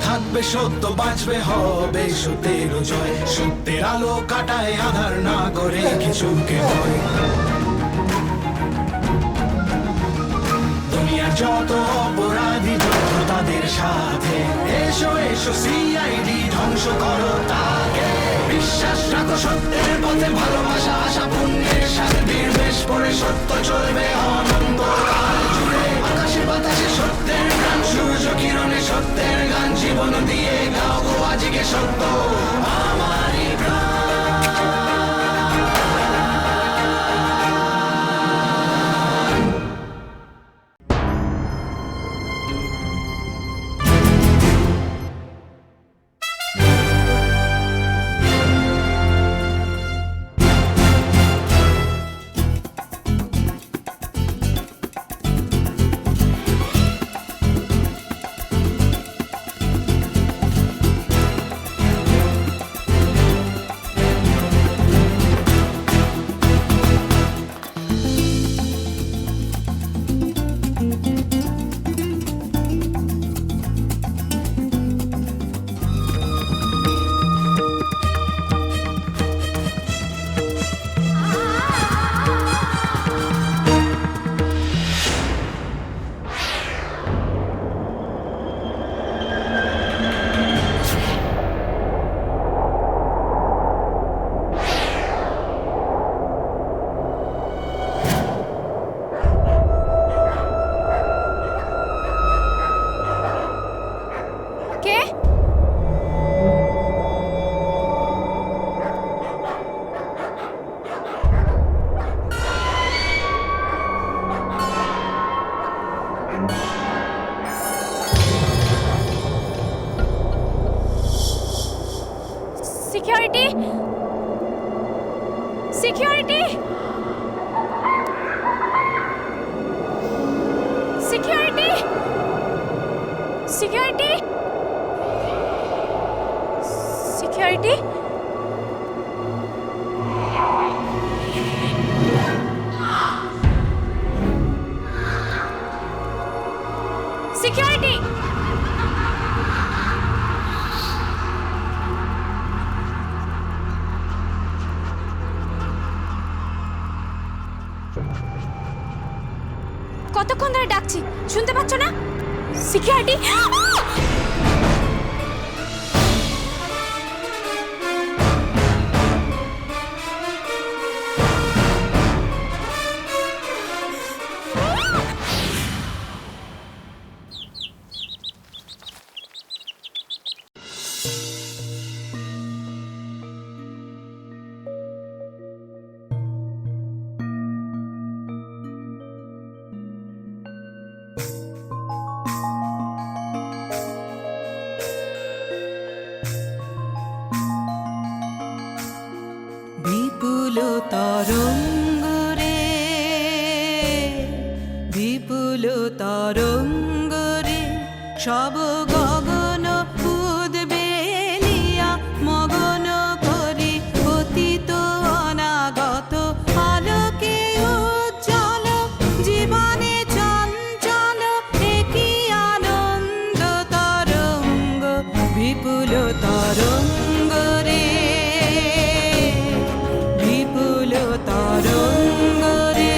থাকবে সত্য, বাঁচবে হবে সত্যের জয়। সত্যের আলো কাটায় আধার, না করে কিছুকে ভয়। দুনিয়ার যত অপরাধী যত তাদের সাথে, এসো এসো সিআইডি ধ্বংস করো তাকে। বিশ্বাস রাখো সত্যের পথে, ভালোবাসা আশা পুণ্যের সাথে, বীরবেশ পরে সত্য চলবে অনন্তকাল জুড়ে। আকাশে বাতাসে সত্যের গান, সূর্য কিরণে সত্যের গান। জীবন দিয়ে গাও গো আজকে সত্য আমারই প্রাণ। Security, security, security, security, security. Security, কতক্ষণ ধরে ডাকছি, শুনতে পাচ্ছ না? সিকিউরিটি, বিপুল তরঙ্গ রে, বিপুল তরঙ্গ রে, সব গগন উদ্বেলিয়া মগন করি অতীত অনাগত আলোকে উজ্জ্বল জীবনে চঞ্চল একই আনন্দ তরঙ্গ। বিপুল তরঙ্গ রে, বিপুল তরঙ্গ রে।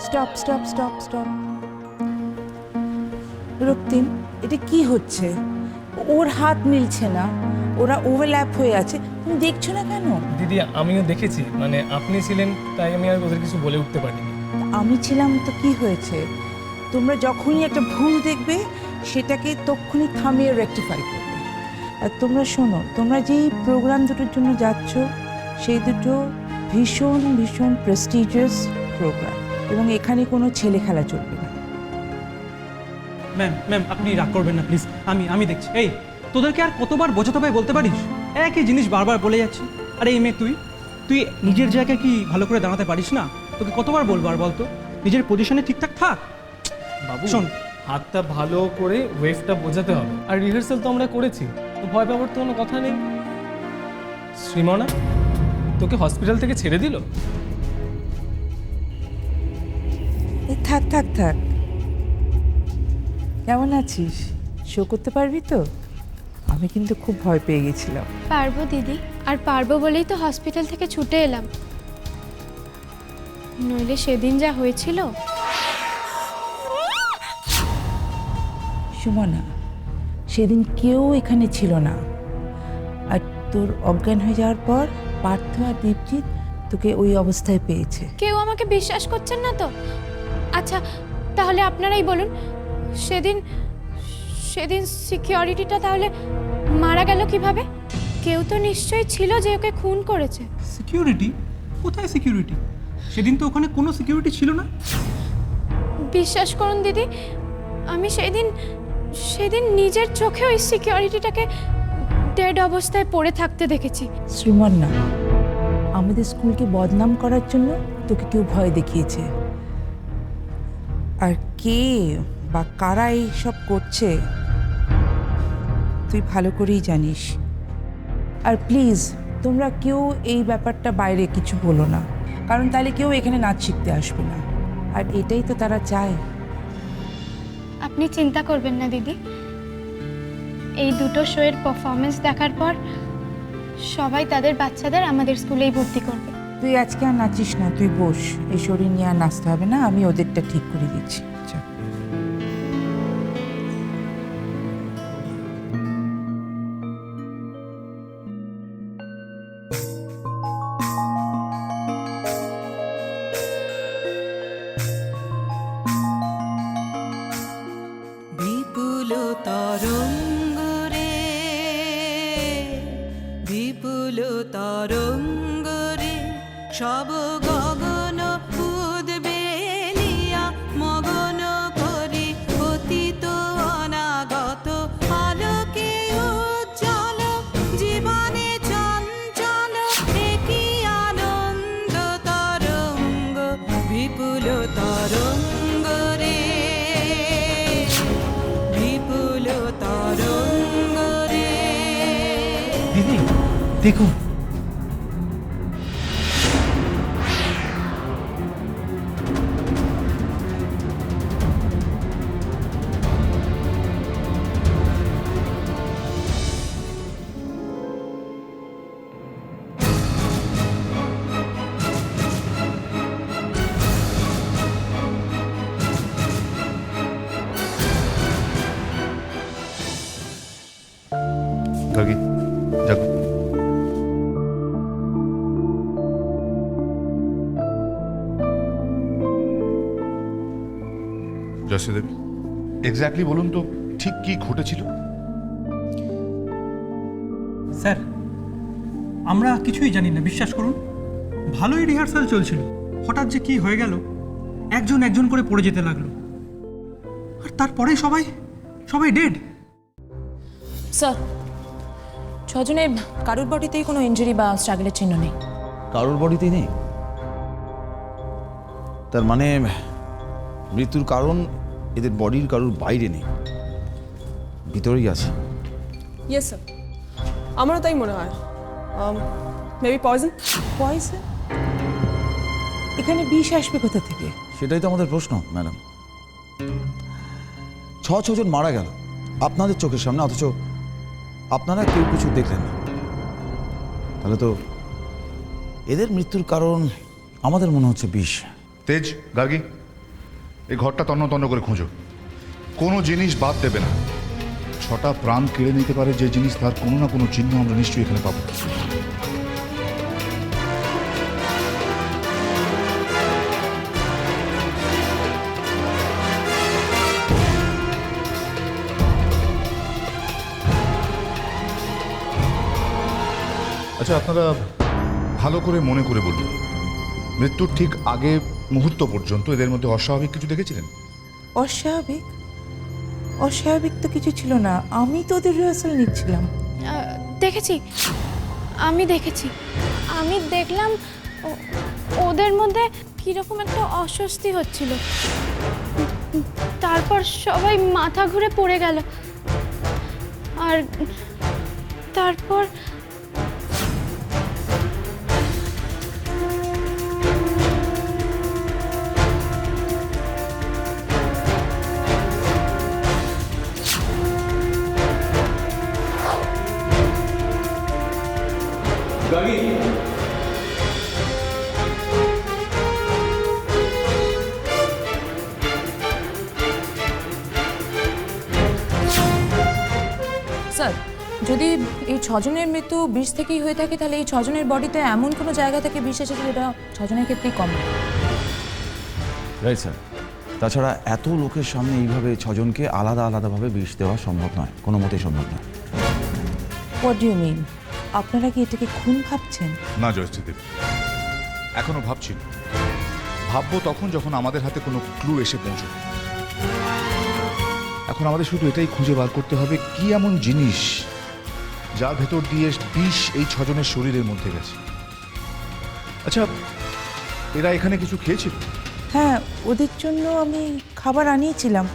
Stop stop stop stop. Raktim, এটা কি হচ্ছে? ওর হাত মিলছে না, ওরা ওভারল্যাপ হয়ে আছে, তুমি দেখছো না কেন? দিদি আমিও দেখেছি, মানে আপনি ছিলেন তাই আমি আর ওদের কিছু বলে উঠতে পারিনি। আমি ছিলাম তো কি হয়েছে? তোমরা যখনই একটা ভুল দেখবে সেটাকে তখনই থামিয়ে রেকটিফাই করবে। আর তোমরা শোনো, তোমরা যেই প্রোগ্রাম দুটোর জন্য যাচ্ছ সেই দুটো ভীষণ ভীষণ প্রেস্টিজিয়াস প্রোগ্রাম, এবং এখানে কোনো ছেলে খেলা চলবে না। ম্যাম ম্যাম আপনি রাগ করবেন না প্লিজ, আমি দেখছি। এই তোদেরকে আর কতবার বোঝাতে হবে বলতে পারিস? একই জিনিস বারবার বলে যাচ্ছি। আরে এই মেয়ে, তুই নিজের জায়গায় কি ভালো করে দাঁড়াতে পারিস না? তোকে কতবার বলবো আর বলতো? নিজের পজিশনে ঠিকঠাক থাক। বাবু শোন। হাতটা ভালো করে ওয়েভটা বোঝাতে হবে, আর রিহার্সাল তো আমরা করেছি, তো ভয় পাওয়ার তো কোনো কথা নেই। শ্রীমনা, তোকে হসপিটাল থেকে ছেড়ে দিল? এই থাক থাক থাক, কেমন আছিস? শো করতে পারবি তো? আমি কিন্তু খুব ভয় পেয়ে গেছিলাম। পারবো দিদি, আর পারবো বলেই তো হসপিটাল থেকে ছুটে এলাম, নইলে সেদিন যা হয়েছিল। সুমনা, সেদিন কেউ এখানে ছিল না, আর তোর অজ্ঞান হয়ে যাওয়ার পর পার্থ আর দীপজিৎ তোকে ওই অবস্থায় পেয়েছে। কেউ আমাকে বিশ্বাস করছেন না তো? আচ্ছা তাহলে আপনারাই বলুন, সেদিন সেদিন সিকিউরিটিটা তাহলে মারা গেল কিভাবে? কেউ তো নিশ্চয়ই ছিল যে ওকে খুন করেছে। সিকিউরিটি? কোথায় সিকিউরিটি? সেদিন তো ওখানে কোনো সিকিউরিটি ছিল না। বিশ্বাস করুন দিদি, আমি সেদিন নিজের চোখে ওই সিকিউরিটিটাকে ডেড অবস্থায় পড়ে থাকতে দেখেছি। শ্রীমন্না, আমাদের স্কুলকে বদনাম করার জন্য তোকে কেউ ভয় দেখিয়েছে, আর কে বা কারা এইসব করছে তুই ভালো করেই জানিস। আর প্লিজ তোমরা কেউ এই ব্যাপারটা বাইরে কিছু বলো না, কারণ তাহলে কেউ এখানে নাচ শিখতে আসবে না, আর এটাই তো তারা চায়। আপনি চিন্তা করবেন না দিদি, এই দুটো শোয়ের পারফরমেন্স দেখার পর সবাই তাদের বাচ্চাদের আমাদের স্কুলেই ভর্তি করবে। তুই আজকে আর নাচিস না, তুই বস, এই শরীর নিয়ে আর নাচতে হবে না, আমি ওদেরটা ঠিক করে দিচ্ছি। চল। বিপুল তরঙ্গ রে, বিপুল তরঙ্গ রে, সব গগন উদ্বেলিয়া মগন করি অতীত অনাগত আলোকে উজ্জ্বল জীবনে চঞ্চল একই আনন্দ তরঙ্গ, বিপুল তরঙ্গ রে, বিপুল তরঙ্গ রে। দিদি দেখুন, গার্গী, যাক। জয়শ্রী দেবী, এক্স্যাক্টলি বলুন তো ঠিক কি ঘটেছিল? স্যার আমরা কিছুই জানি না, বিশ্বাস করুন। ভালোই রিহার্সাল চলছিল, হঠাৎ যে কি হয়ে গেল, একজন একজন করে পড়ে যেতে লাগলো, আর তারপরে সবাই সবাই ডেড। স্যার, ছজনের কারোর বডিতেই কোনো ইনজুরি বা স্ট্রাগলের চিহ্ন নেই। কারোর বডিতেই নেই? তার মানে মৃত্যুর কারণ এদের বডির কারোর বাইরে নেই, ভিতরেই আছে। ইয়েস স্যার, আমারও তাই মনে হয়। Maybe poison. পয়সা? এখানে বিষ আসবে কোথা থেকে? সেটাই তো আমাদের প্রশ্ন ম্যাডাম। ছজন মারা গেল আপনাদের চোখের সামনে, অথচ আপনারা কেউ কিছু দেখলেন না। তাহলে তো এদের মৃত্যুর কারণ আমাদের মনে হচ্ছে বিষ। তেজ, গার্গী, এই ঘরটা তন্ন তন্ন করে খুঁজো, কোনো জিনিস বাদ দেবে না। 6টা প্রাণ কেড়ে নিতে পারে যে জিনিস, তার কোনো না কোনো চিহ্ন আমরা নিশ্চয়ই এখানে পাবো। আচ্ছা, আপনারা ভালো করে মনে করে বলুন, মৃত্যুর ঠিক আগে মুহূর্ত পর্যন্ত এদের মধ্যে অস্বাভাবিক কিছু দেখেছিলেন? অস্বাভাবিক? অস্বাভাবিক তো কিছু ছিল না, আমি তো ওদের রিহার্সাল নিচ্ছিলাম। দেখেছি, আমি দেখলাম ওদের মধ্যে কিরকম একটা অস্বস্তি হচ্ছিল। তারপর সবাই মাথা ঘুরে পড়ে গেল, আর তারপর স্যার, যদি এই ছজনের মৃত্যু বিষ থেকেই হয়ে থাকে তাহলে এই ছজনের বডিতে এমন কোনো জায়গা থেকে বিষ এসেছে যেটা ছজনের ক্ষেত্রেই কমন। Right sir. তাছাড়া এত লোকের সামনে এইভাবে ছজনকে আলাদা আলাদাভাবে বিষ দেওয়া সম্ভব নয়, কোনো মতেই সম্ভব নয়। What do you mean? আপনারা কি এটাকে খুন ভাবছেন? না জয়শ্রী দেবী, এখনো ভাবছি না। ভাববো তখন যখন আমাদের হাতে কোনো ক্লু এসে পৌঁছবে। এখন আমাদের শুধু এটাই খুঁজে বার করতে হবে কি এমন জিনিস যার ভেতর দিয়ে বিষ এই ছজনের শরীরের মধ্যে গেছে। আচ্ছা, এরা এখানে কিছু খেয়েছিল? হ্যাঁ, ওদের জন্য আমি খাবার আনিয়েছিলাম,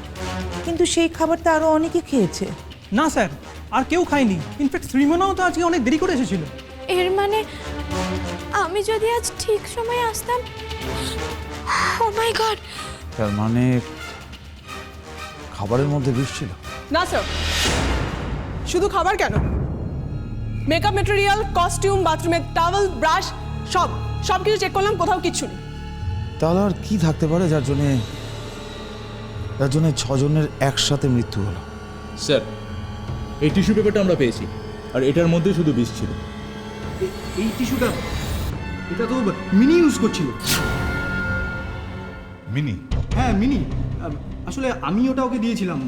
কিন্তু সেই খাবারটা আরও অনেকে খেয়েছে। না স্যার, আর কেউ খায়নি। ইনফ্যাক্ট শ্রীমনাও তো আজকে অনেক দেরি করে এসেছিল। এর মানে আমি যদি আজ ঠিক সময়ে আসতাম। ও মাই গড! তার মানে খাবারের মধ্যে বিষ ছিল? না স্যার, শুধু খাবার কেন, মেকআপ মেটেরিয়াল, কস্টিউম, বাথরুমের টাওয়েল, ব্রাশ, সব কিছু চেক করলাম, কোথাও কিচ্ছু নেই। তাহলে আর কি থাকতে পারে যার জন্য ছজনের একসাথে মৃত্যু হলো? স্যার, এই টিস্যু পেপারটা আমরা পেয়েছি, আর এটার মধ্যে শুধু বিষ ছিল। এই টিস্যুটা, এটা তো মিনি ইউজ করছিল। মিনি? হ্যাঁ, মিনি। আসলে আমি ওটা ওকে দিয়েছিলাম।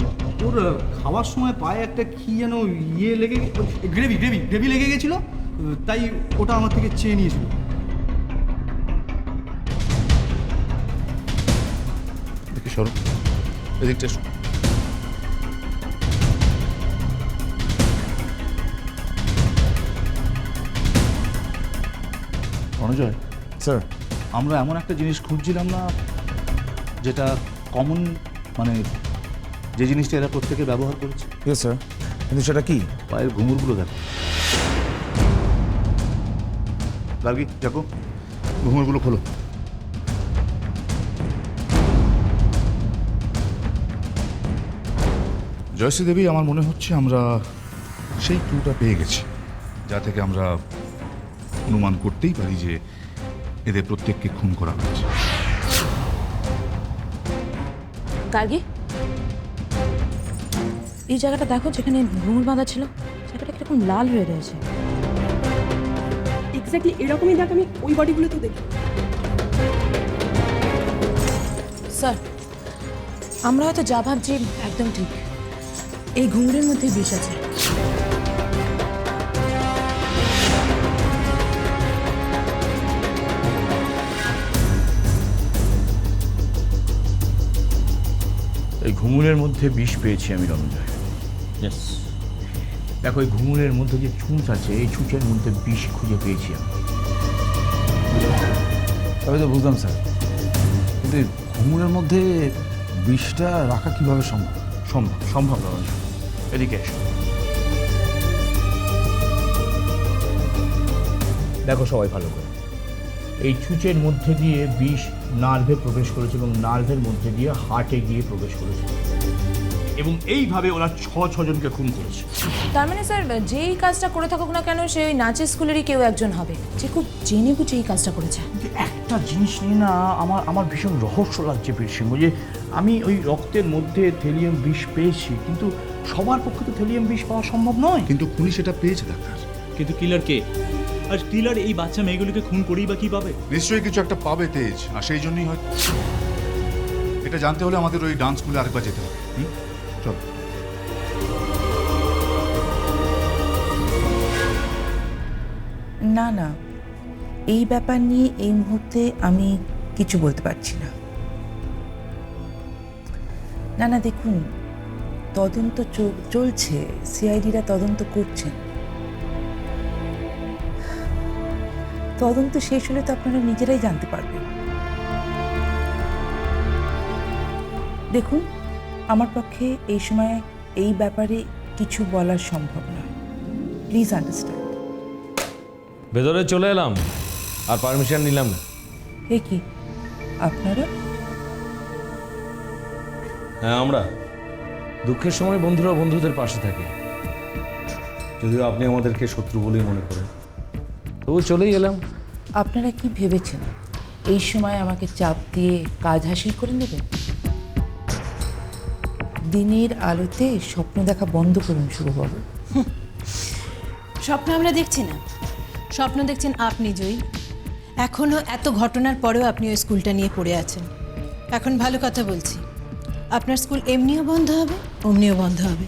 ওর খাওয়ার সময় পায়ে একটা কি যেন লেগে, গ্রেভি লেগে গেছিল, তাই ওটা আমার থেকে চেয়ে নিয়েছিল। দেখি সরো, এদিকটা এসো। অনুজয় স্যার, আমরা এমন একটা জিনিস খুঁজছিলাম না যেটা কমন, মানে যে জিনিসটা এরা প্রত্যেকে ব্যবহার করেছে। ইয়েস স্যার, কিন্তু সেটা কি? পায়ের ঘুঙুরগুলো দেখো। গার্গী, দেখো ঘুঙুরগুলো খোলো। জয়শ্রী দেবী, আমার মনে হচ্ছে আমরা সেই ক্লুটা পেয়ে গেছি, যা থেকে আমরা অনুমান করতেই পারি যে এদের প্রত্যেককে খুন করা হয়েছে। গার্গী, এই জায়গাটা দেখো যেখানে ঘুঙুর বাঁধা ছিল, জায়গাটা কিরকম লাল হয়ে রয়েছে। এক্স্যাক্টলি এরকমই দেখ, আমি ওই বডিগুলো তো দেখি। স্যার, আমরা হয়তো যা ভাবছি একদম ঠিক, এই ঘুঙুরের মধ্যে বিষ আছে। এই ঘুঙুরের মধ্যে বিষ পেয়েছি আমি, রণজয়। দেখো, এই ঘুঙুরের মধ্যে যে ছুঁচ আছে, এই ছুঁচের মধ্যে বিষ খুঁজে পেয়েছি আমি। তবে তো বুঝলাম স্যার, কিন্তু এই ঘুঙুরের মধ্যে বিষটা রাখা কিভাবে সম্ভব? সম্ভব রণজয়, এদিকে এসো। দেখো সবাই ভালো করে, এই ছুঁচের মধ্যে দিয়ে বিষ নার্ভে প্রবেশ করেছে এবং নার্ভের মধ্যে দিয়ে হার্টে গিয়ে প্রবেশ করেছে, এবং এইভাবে ওরা ছজনকে খুন করেছে। তার মানে স্যার, যেই কাজটা করে থাকুক না কেন, সে ওই নাচের স্কুলেরই কেউ একজন হবে, যে খুব জেনে বুঝে এই কাজটা করেছে। কিন্তু একটা জিনিস নিয়ে না আমার ভীষণ রহস্য লাগছে বীরসিংহ, যে আমি ওই রক্তের মধ্যে থেলিয়াম বিষ পেয়েছি, কিন্তু সবার পক্ষে তো থেলিয়াম বিষ পাওয়া সম্ভব নয়। কিন্তু খুনি সেটা পেয়েছে ডাক্তার। কিন্তু কিলার কে? আর কিলার এই বাচ্চা মেয়েগুলোকে খুন করেই বা কি পাবে? নিশ্চয়ই কিছু একটা পাবে তেজ, আর সেই জন্যই হয়তো। এটা জানতে হলে আমাদের ওই ডান্স স্কুলে আরেকবার যেতে হবে। চল। না না, এই ব্যাপার নিয়ে এই মুহূর্তে আমি কিছু বলতে পারছি না। না না, দেখুন, তদন্ত চলছে, সিআইডিরা তদন্ত করছেন। তদন্ত শেষ হলে তো আপনারা নিজেরাই জানতে পারবেন। দেখুন, আমার পক্ষে এই সময় এই ব্যাপারে কিছু বলা সম্ভব নয়। Please understand. ভেতরে চলে এলাম আর পারমিশন নিলাম না। এ কি আপনারা? হ্যাঁ, আমরা দুঃখের সময় বন্ধুরা বন্ধুদের পাশে থাকে, যদিও আপনি আমাদেরকে শত্রু বলেই মনে করেন, তবু চলেই এলাম। আপনারা কি ভেবেছেন এই সময় আমাকে চাপ দিয়ে কাজ হাসিল করে নেবেন? দিনের আলোতে স্বপ্ন দেখা বন্ধ করুন শুভবাবু। স্বপ্ন আমরা দেখছি না, স্বপ্ন দেখছেন আপনি জয়ী। এখনও এত ঘটনার পরেও আপনি ওই স্কুলটা নিয়ে পড়ে আছেন। এখন ভালো কথা বলছি, আপনার স্কুল এমনিও বন্ধ হবে, অমনিও বন্ধ হবে।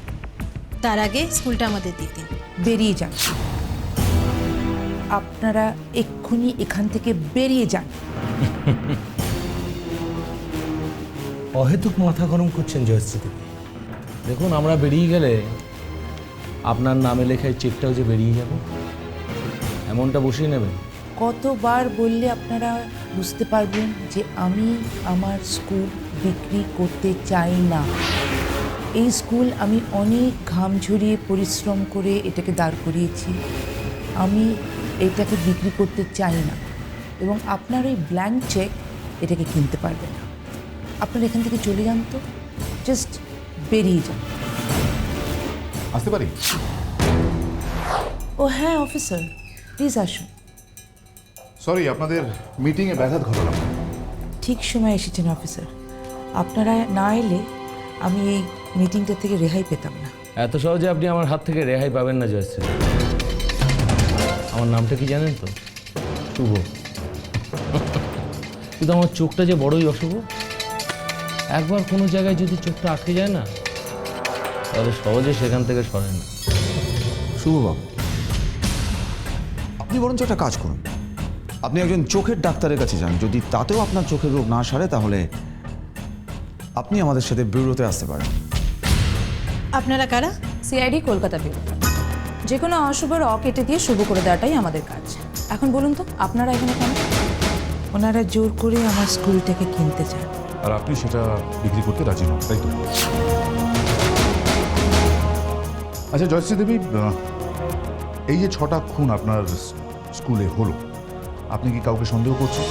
তার আগে স্কুলটা আমাদের দিয়ে দিন। বেরিয়ে যান, আপনারা এক্ষুনি এখান থেকে বেরিয়ে যান। অহেতুক মাথা গরম করছেন জয়শ্রী দেবী। দেখুন, আমরা বেরিয়ে গেলে আপনার নামে লেখায় চেকটাও যে বেরিয়ে যাবে, এমনটা বসিয়ে নেবেন। কতবার বললে আপনারা বুঝতে পারবেন যে আমি আমার স্কুল বিক্রি করতে চাই না। এই স্কুল আমি অনেক ঘাম ঝরিয়ে পরিশ্রম করে এটাকে দাঁড় করিয়েছি। আমি এটাকে বিক্রি করতে চাই না, এবং আপনার ওই ব্ল্যাঙ্ক চেক এটাকে কিনতে পারবে না। আপনারা এখান থেকে চলে যান তো, জাস্ট বেরিয়ে যান। আসতে পারি? ও হ্যাঁ অফিসার, প্লিজ আসুন। সরি, আপনাদের মিটিংয়ে ব্যাঘাত ঘটালাম। ঠিক সময় এসেছেন অফিসার। আপনারা না এলে আমি এই মিটিংটা থেকে রেহাই পেতাম না। এত সহজে আপনি আমার হাত থেকে রেহাই পাবেন না জয়শ্রী। আমার নামটা কি জানেন তো? শুভ। কিন্তু আমার চোখটা যে বড়ই অশুভ। একবার কোনো জায়গায় যদি চোখটা আটকে যায় না, তাহলে সহজে সেখান থেকে সরে না। শুভবাবু, আপনি বরঞ্চ একটা কাজ করুন, আপনি একজন চোখের ডাক্তারের কাছে যান। যদি তাতেও আপনার চোখের রোগ না সারে, তাহলে আপনি আমাদের সাথে ব্যুরোতে আসতে পারেন। আপনারা কারা? CID Kolkata bureau. যে কোনো অশুভ র কেটে দিয়ে শুভ করে দেওয়াটাই আমাদের কাজ। এখন বলুন তো, আপনারা এখানে কেন? ওনারা জোর করে আমার স্কুলটাকে কিনতে চান। আর আপনি সেটা বিক্রি করতে রাজি নন, তাই তো? আচ্ছা জয়শ্রী দেবী, এই যে 6টা খুন আপনার স্কুলে হলো, আপনি কি কাউকে সন্দেহ করছেন?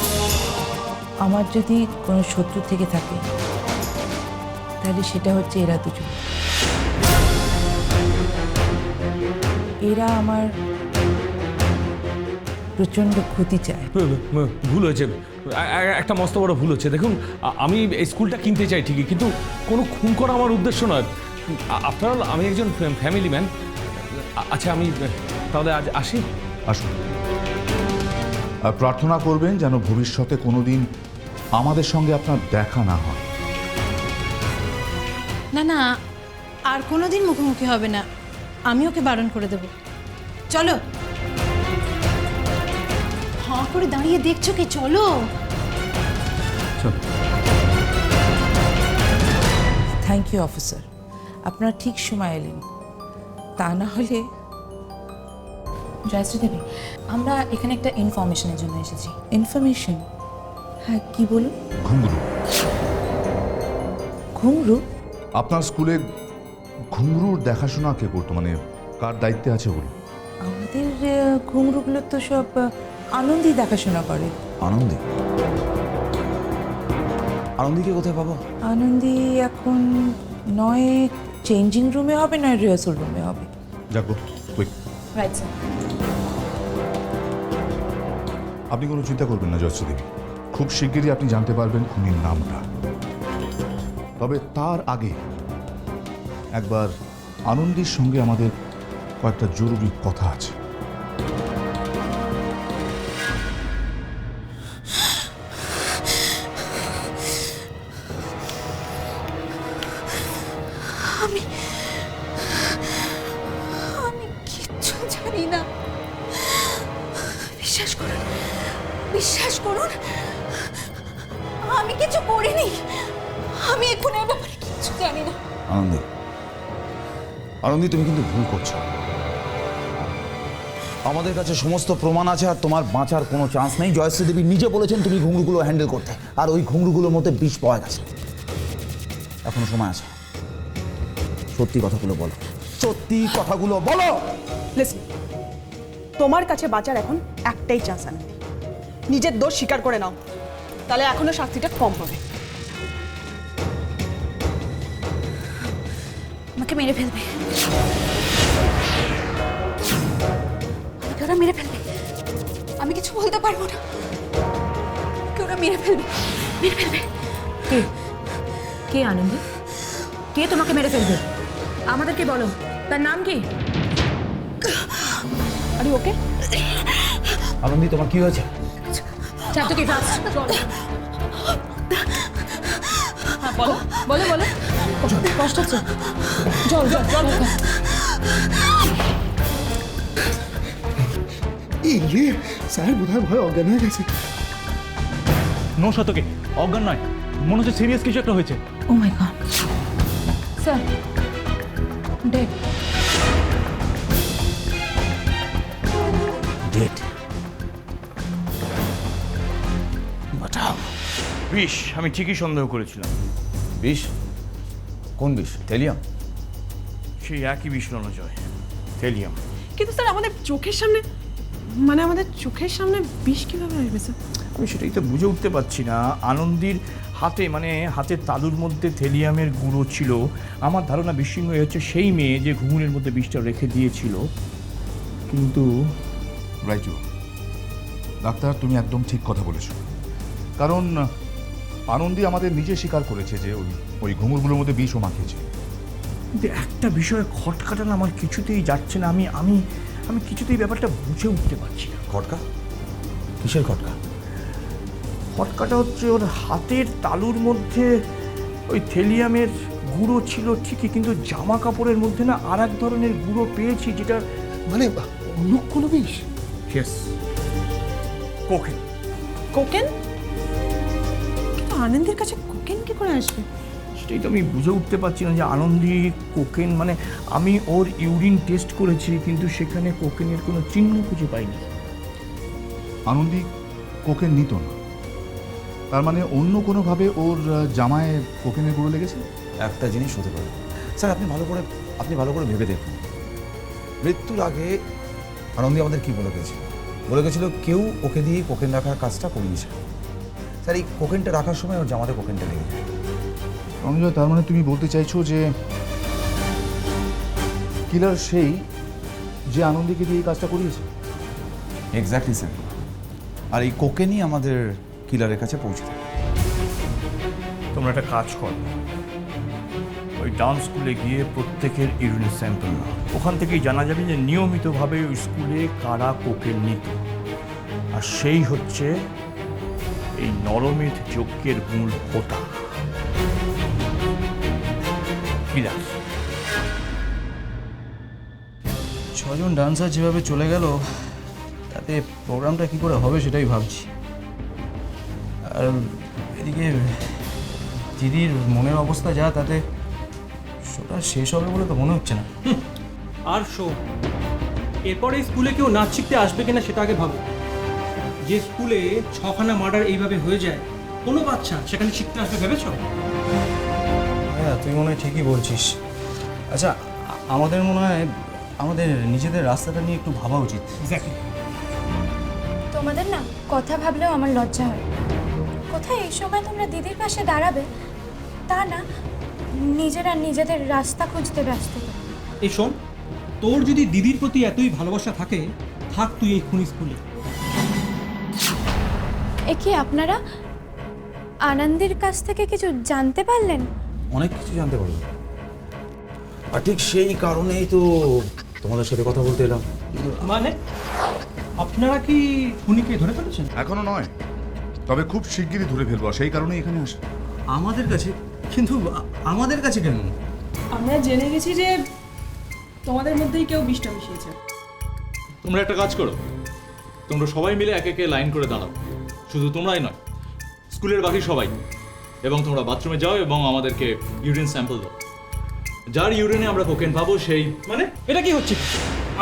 আমার যদি কোনো শত্রু থেকে থাকে, তাহলে সেটা হচ্ছে এরা দুজন। এরা আমার প্রচণ্ড ক্ষতি চায়। ভুল হয়েছে, একটা মস্ত বড় ভুল হচ্ছে। দেখুন, আমি এই স্কুলটা কিনতে চাই ঠিকই, কিন্তু কোনো খুন করা আমার উদ্দেশ্য নয়। আফটার অল আমি একজন ফ্যামিলি ম্যান। আচ্ছা, আমি তাহলে আজ আসি। আসুন, আর প্রার্থনা করবেন যেন ভবিষ্যতে কোনোদিন আমাদের সঙ্গে আপনার দেখা না হয়। না না, আর কোনোদিন মুখোমুখি হবে না, আমি ওকে বারণ করে দেব। চলো। হাঁ করে দাঁড়িয়ে দেখছো কি? চলো। থ্যাংক ইউ অফিসার, আপনারা ঠিক সময় এলেন। তা না হলে। জয়শ্রী দেবী, আমরা এখানে একটা ইনফরমেশনের জন্য এসেছি। ইনফরমেশন? হ্যাঁ, কি বলুন। ঘুঙরু। ঘুঙরু? আপনার স্কুলে ঘুঙরুর দেখাশোনা কে করতো, মানে কার দায়িত্বে আছে ওগুলো? আমাদের ঘুঙরুগুলো তো সব আনন্দী দেখাশোনা করে। আনন্দী? আনন্দীকে কোথায় পাবো? আনন্দী এখন নয় চেঞ্জিং রুমে হবে, নয় রিহার্সাল রুমে হবে। যাকো, কুইক। Right sir. আপনি কোনো চিন্তা করবেন না জয়শ্রী দেবী, খুব শিগগিরই আপনি জানতে পারবেন খুনির নামটা। তবে তার আগে একবার আনন্দীর সঙ্গে আমাদের কয়েকটা জরুরি কথা আছে। আমি কিচ্ছু জানি না। বিশ্বাস করুন, বিশ্বাস করুন, আমি কিছু করিনি। আমি এখন এ ব্যাপারে কিচ্ছু জানি না। আনন্দী, আনন্দী, তুমি কিন্তু ভুল করছো। আমাদের কাছে সমস্ত প্রমাণ আছে, আর তোমার বাঁচার কোনো চান্স নেই। জয়শ্রী দেবী নিজে বলেছেন তুমি ঘুঙরুগুলো হ্যান্ডেল করতে, আর ওই ঘুঙরুগুলোর মধ্যে বিষ পাওয়া গেছে। এখনো সময় আছে। সত্যি কথাগুলো বলো, সত্যি কথাগুলো বলো। লিসন, তোমার কাছে বাঁচার এখন একটাই চান্স আছে, নিজের দোষ স্বীকার করে নাও, তাহলে এখনো শাস্তিটা কম পাবে। আমাকে মেরে ফেলবে, আমাকে ওরা মেরে ফেলবে, আমি কিছু বলতে পারবো না, আমাকে ওরা মেরে ফেলবে, মেরে ফেলবে। কে কে আনন্দ? কে তোমাকে মেরে ফেলবে? আমাদেরকে বলো, তার নাম কি? আরে ওকে আনন্দি, তোমার কি হয়েছে? চারটে ফাস্ট বলো বলো বলো, কষ্ট হচ্ছে? জল জল জল। স্যার বোধহয় ভয় অজ্ঞান হয়ে গেছে। নো শতকে অজ্ঞান নয়, মনে হচ্ছে সিরিয়াস কিছু একটা হয়েছে। ও মাই গড স্যার, ডেড ডেট বাঁচাও। বিষ, আমি ঠিকই সন্দেহ করেছিলাম। বিষ? কোন বিষ? থেলিয়াম? সেই একই বিষ রণজয়, থেলিয়াম। কিন্তু স্যার আমাদের চোখের সামনে, মানে আমাদের চোখের সামনে বিষ কিভাবে আসবে স্যার? আমি সেটাই তো বুঝে উঠতে পারছি না। আনন্দির হাতে, মানে হাতের তালুর মধ্যে থেলিয়ামের গুঁড়ো ছিল। আমার ধারণা বিস্ময় হচ্ছে সেই মেয়ে যে ঘুঙুরের মধ্যে বিষটা রেখে দিয়েছিল। কিন্তু রাইজু, ডাক্তার তুমি একদম ঠিক কথা বলেছ। কারণ আনন্দি আমাদের নিজে স্বীকার করেছে যে ওই ঘুঙুরগুলোর মধ্যে বিষও মাখিয়েছে। কিন্তু একটা বিষয়ে খটকাটা না আমার কিছুতেই যাচ্ছে না। আমি আমি আমি কিছুতেই ব্যাপারটা বুঝে উঠতে পারছি না। খটকা? কিসের খটকা? খটকাটা হচ্ছে ওর হাতের তালুর মধ্যে ওই থেলিয়ামের গুঁড়ো ছিল ঠিকই, কিন্তু জামা কাপড়ের মধ্যে না আর এক ধরনের গুঁড়ো পেয়েছি, যেটা মানে অন্য কোনো বিষ? Yes, cocaine. কোকেন? কিন্তু আনন্দের কাছে কোকেন কি করে আসবে? সেটাই তো আমি বুঝে উঠতে পারছি না যে আনন্দি কোকেন, মানে আমি ওর ইউরিন টেস্ট করেছি কিন্তু সেখানে কোকেনের কোনো চিহ্ন খুঁজে পাইনি। আনন্দি কোকেন নিত না, তার মানে অন্য কোনোভাবে ওর জামায় কোকেনের গুঁড়ো লেগেছে। একটা জিনিস হতে পারে স্যার, আপনি ভালো করে ভেবে দেখুন। মৃত্যুর আগে আনন্দি আমাদের কি বলে গেছিল কেউ ওকে দিয়ে কোকেন রাখার কাজটা করিয়েছে। স্যার এই কোকেনটা রাখার সময় ওর জামাতে কোকেনটা লেগে যায়। রঞ্জয়, তার মানে তুমি বলতে চাইছো যে কিলার সেই যে আনন্দিকে দিয়ে এই কাজটা করিয়েছে? Exactly sir. আর এই কোকেনই আমাদের কিলারের কাছে পৌঁছে দেবে। তোমরা একটা কাজ করো, ওই ডান্স স্কুলে গিয়ে প্রত্যেকের ইউরিন স্যাম্পল নাও। ওখান থেকেই জানা যাবে যে নিয়মিতভাবে ওই স্কুলে কারা কোকেন নিত, আর সেই হচ্ছে এই নরমেধ যজ্ঞের মূল হোতা, কিলার। 6 জন ডান্সার যেভাবে চলে গেল, তাতে প্রোগ্রামটা কি করে হবে সেটাই ভাবছি। আর এদিকে দিদির মনের অবস্থা যা, তাতে শোটা শেষ হবে বলে তো মনে হচ্ছে না। আর শো, এরপরে স্কুলে কেউ নাচ শিখতে আসবে কিনা সেটা আগে ভাবো। যে স্কুলে 6খানা মার্ডার এইভাবে হয়ে যায়, কোনো বাচ্চা সেখানে শিখতে আসবে ভেবেছ? হ্যাঁ, তুই মনে হয় ঠিকই বলছিস। আচ্ছা, আমাদের মনে হয় আমাদের নিজেদের রাস্তাটা নিয়ে একটু ভাবা উচিত। এক্স্যাক্টলি। তোমাদের না কথা ভাবলেও আমার লজ্জা হয়। কোথায় এই সময় তোমরা দিদির পাশে দাঁড়াবে তা না, নিজেদের রাস্তা খুঁজতে ব্যস্ত। এই শোন, তোর যদি দিদির প্রতি এতই ভালোবাসা থাকে, থাক তুই এই খুনি স্কুলে। এ কি আপনারা আনন্দের কাছ থেকে কিছু জানতে পারলেন? অনেক কিছু জানতে পারবো, আর ঠিক সেই কারণেই তো তোমাদের সাথে কথা বলতে এলাম। মানে আপনারা কি খুনিকে ধরে ফেলেছেন? এখনো নয়, তবে খুব শিগগিরই ধরে ফেলবো, সেই কারণেই এখানে আসা। আমাদের কাছে? কিন্তু আমাদের কাছে কেন? আমরা জেনে গেছি যে তোমাদের মধ্যেই কেউ বিষটা মিশিয়েছে। তোমরা একটা কাজ করো, তোমরা সবাই মিলে একে একে লাইন করে দাঁড়াও। শুধু তোমরাই নয়, স্কুলের বাকি সবাই। এবং তোমরা বাথরুমে যাও এবং আমাদেরকে ইউরিন স্যাম্পল দাও। যার ইউরিনে আমরা কোকেন পাবো সেই। মানে এটা কি হচ্ছে?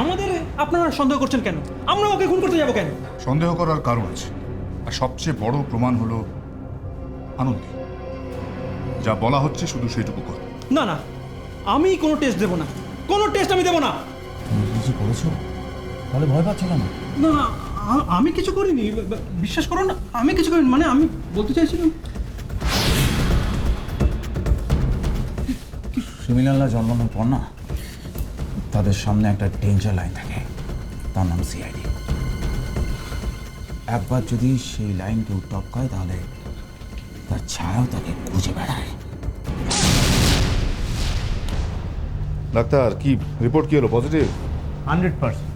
আমাদের আপনারা সন্দেহ করছেন কেন? আমরা ওকে খুন করতে যাবো কেন? সন্দেহ করার কারণ আছে, আর সবচেয়ে বড় প্রমাণ হলো আনন্দি। যা বলা হচ্ছে শুধু সেইটুকু কর। না না, আমি কোনো টেস্ট দেবো না, কোনো টেস্ট আমি দেবো না। তুমি কিছু করেছো? তাহলে ভয় পাচ্ছ কেন? না না, আমি কিছু করিনি, বিশ্বাস করো না, আমি কিছু করিনি। মানে আমি বলতে চাইছিলাম, ক্রিমিনালরা জন্মানোর পর না তাদের সামনে একটা ডেঞ্জার লাইন থাকে, তার নাম সিআইডি। একবার যদি সেই লাইন কেউ টপকায় তাহলে তার ছায়াও তাকে খুঁজে বেড়ায়। ডাক্তার, কি রিপোর্ট কি হলো? পজিটিভ? 100%।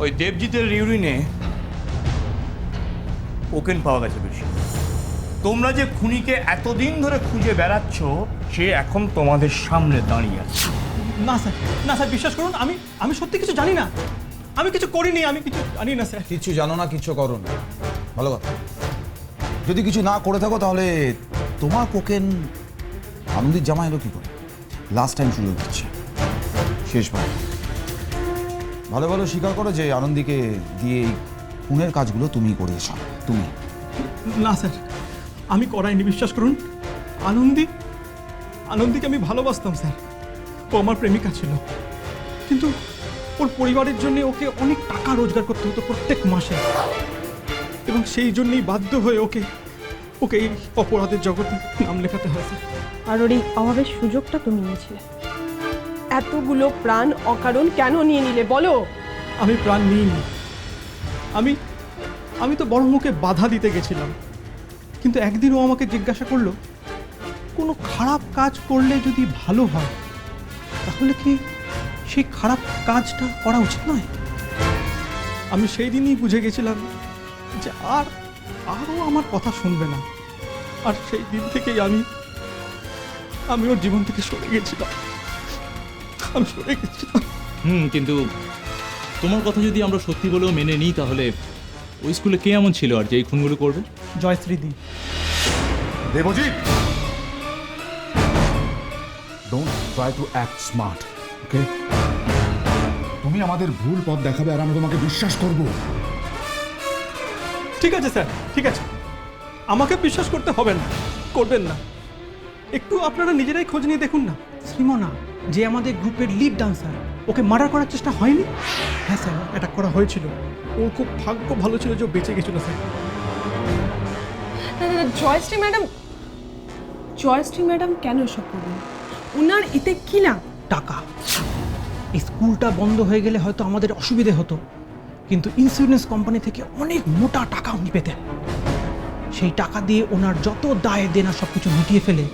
ওই দেবজিতের ইউরিনে কোকেন পাওয়া গেছে বেশি। তোমরা যে খুনিকে এতদিন ধরে খুঁজে বেড়াচ্ছ, সে এখন তোমাদের সামনে দাঁড়িয়ে আছে। না স্যার, না স্যার, বিশ্বাস করুন, আমি সত্যি কিছু জানি না, আমি কিছু করিনি, আমি কিছু জানি না স্যার। কিছু জানো না, কিছু করো না, ভালো কথা। যদি কিছু না করে থাকো তাহলে তোমার কোকেন আনন্দির জামা এলো কি করে? লাস্ট টাইম সুযোগ দিচ্ছে, শেষবার। ভালো ভালো স্বীকার করো যে আনন্দিকে দিয়ে এই খুনের কাজগুলো তুমি করিয়েছ। তুমি? না স্যার, আমি করাইনি, বিশ্বাস করুন। আনন্দিকে আমি ভালোবাসতাম স্যার, ও আমার প্রেমিকা ছিল, কিন্তু ওর পরিবারের জন্য ওকে অনেক টাকা রোজগার করতে হতো প্রত্যেক মাসে, এবং সেই জন্যই বাধ্য হয়ে ওকে এই অপরাধের জগতে নাম লেখাতে হয় স্যার। আর ওর এই অভাবের সুযোগটা তুমি নিয়েছিলে। এতগুলো প্রাণ অকারণ কেন নিয়ে নিলে বলো? আমি প্রাণ নিইনি, আমি তো বড় মুখে বাধা দিতে গেছিলাম, কিন্তু একদিন ও আমাকে জিজ্ঞাসা করলো, কোনো খারাপ কাজ করলে যদি ভালো হয় তাহলে কি সেই খারাপ কাজটা করা উচিত নয়? আমি সেই দিনই বুঝে গেছিলাম যে আরও আমার কথা শুনবে না, আর সেই দিন থেকেই আমি ওর জীবন থেকে সরে গেছিলাম। কিন্তু তোমার কথা যদি আমরা সত্যি বলেও মেনে নিই, তাহলে ওই স্কুলে কে এমন ছিল আর যে এই খুনগুলো করবে? Jayashree di. Debjit, don't try to act smart, okay? তুমি আমাদের ভুল পথ দেখাবে আর আমরা তোমাকে বিশ্বাস করব। ঠিক আছে স্যার, ঠিক আছে, আমাকে বিশ্বাস করতে হবে না, করবেন না। একটু আপনারা নিজেরাই খোঁজ নিয়ে দেখুন না, শ্রীমনা যে আমাদের গ্রুপের লিড ডান্সার, ওকে মার্ডার করার চেষ্টা হয়নি? হ্যাঁ স্যার, অ্যাটাক করা হয়েছিল। ওর খুব ভাগ্য ভালো ছিল যে ও বেঁচে গেছিল স্যার। জয়শ্রী ম্যাডাম কেন এসব করবেন? ওনার এতে কি না? টাকা। এই স্কুলটা বন্ধ হয়ে গেলে হয়তো আমাদের অসুবিধে হতো, কিন্তু ইন্স্যুরেন্স কোম্পানি থেকে অনেক মোটা টাকা উনি পেতেন। সেই টাকা দিয়ে ওনার যত দায় দেনা সব কিছু মিটিয়ে ফেলে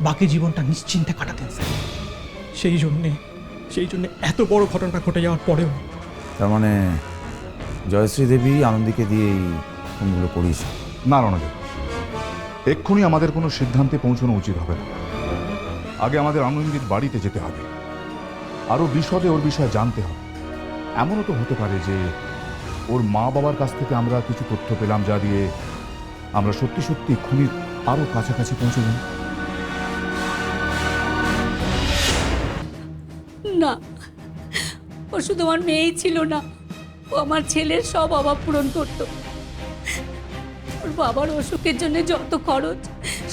বাকি জীবনটা নিশ্চিন্তে কাটাতেন স্যার। সেই জন্যে এত বড় ঘটনাটা ঘটে যাওয়ার পরেও। তার মানে জয়শ্রী দেবী আনন্দিকে দিয়ে এই খুনগুলো করিয়েছে? না রণদেব, এক্ষুনি আমাদের কোনো সিদ্ধান্তে পৌঁছানো উচিত হবে না। আগে আমাদের আনন্দির বাড়িতে যেতে হবে, আরও বিশদে ওর বিষয়ে জানতে হবে। এমনও তো হতে পারে যে ওর মা বাবার কাছ থেকে আমরা কিছু তথ্য পেলাম, যা দিয়ে আমরা সত্যি সত্যি খুনির আরও কাছাকাছি পৌঁছে যাব। না, ও শুধু আমার মেয়েই ছিল না, ও আমার ছেলের সব অভাব পূরণ করত। ওর বাবার অসুখের জন্য যত খরচ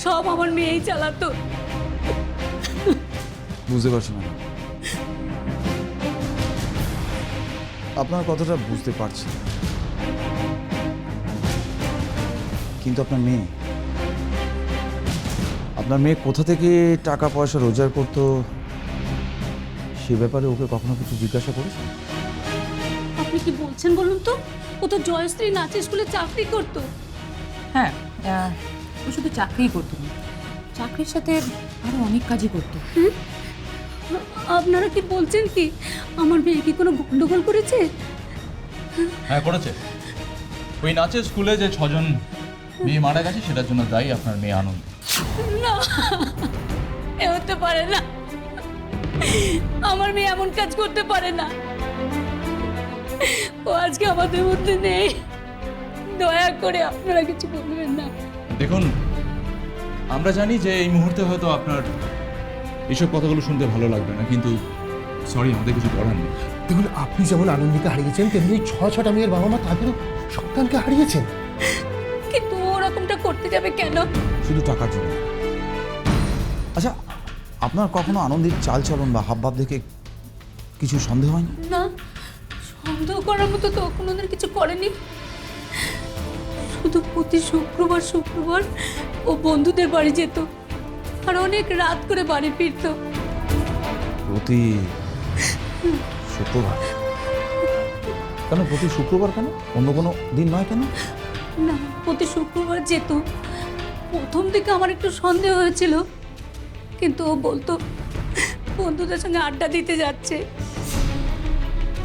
সব আমার মেয়েই চালাতো। বুঝতে পারছি না, আপনার কথাটা বুঝতে পারছি, কিন্তু আপনার মেয়ে কোথা থেকে টাকা পয়সা রোজগার করতো সে ব্যাপারে ওকে কখনো কিছু জিজ্ঞাসা করেছেন? আপনি কি বলছেন বলুন তো? ও তো জয়শ্রী নাচের স্কুলে চাকরি করতো। হ্যাঁ, ও শুধু চাকরিই করতো না, চাকরির সাথে আরও অনেক কাজই করতো। আপনারা কি বলছেন কি আমার মেয়ে কি কোনো গন্ডগোল করেছে? হ্যাঁ, করেছে। ওই নাচের স্কুলে যে 6 জন মেয়ে মারা গেছে সেটার জন্য দায়ী আপনার মেয়ে আনন্দ। না, এ হতে পারে না, আমার মেয়ে এমন কাজ করতে পারে না। ও আজকে আমাদের মধ্যে নেই, দয়া করে আপনারা কিছু বলবেন না। দেখুন, আমরা জানি যে এই মুহূর্তে হয়তো আপনার এইসব কথাগুলো শুনতে ভালো লাগবে না, কিন্তু সরি, আমাদের কিছু করার নেই। দেখুন, আপনি যেমন আনন্দকে হারিয়েছেন, তেমনি 6টা মেয়ের বাবা মা তাদেরও সন্তানকে হারিয়েছেন। কিন্তু ওরা এরকমটা করতে যাবে কেন? শুধু টাকার জন্য। আচ্ছা, আপনার কখনো আনন্দের চালচলন বা হাবভাব দেখে কিছু সন্দেহ হয়নি? না, সন্দেহ করার মতো তো কোনোদিন কিছু করেনি। শুধু প্রতি শুক্রবার ও বন্ধুদের বাড়ি যেত আর অনেক রাত করে বাড়ি ফিরতো। প্রতি শুক্রবার? কেন প্রতি শুক্রবার? কেন অন্য কোনো দিন নয় কেন? না, প্রতি শুক্রবার যেত। প্রথম দিকে আমার একটু সন্দেহ হয়েছিল, কিন্তু ও বলতো বন্ধুদের সঙ্গে আড্ডা দিতে যাচ্ছে,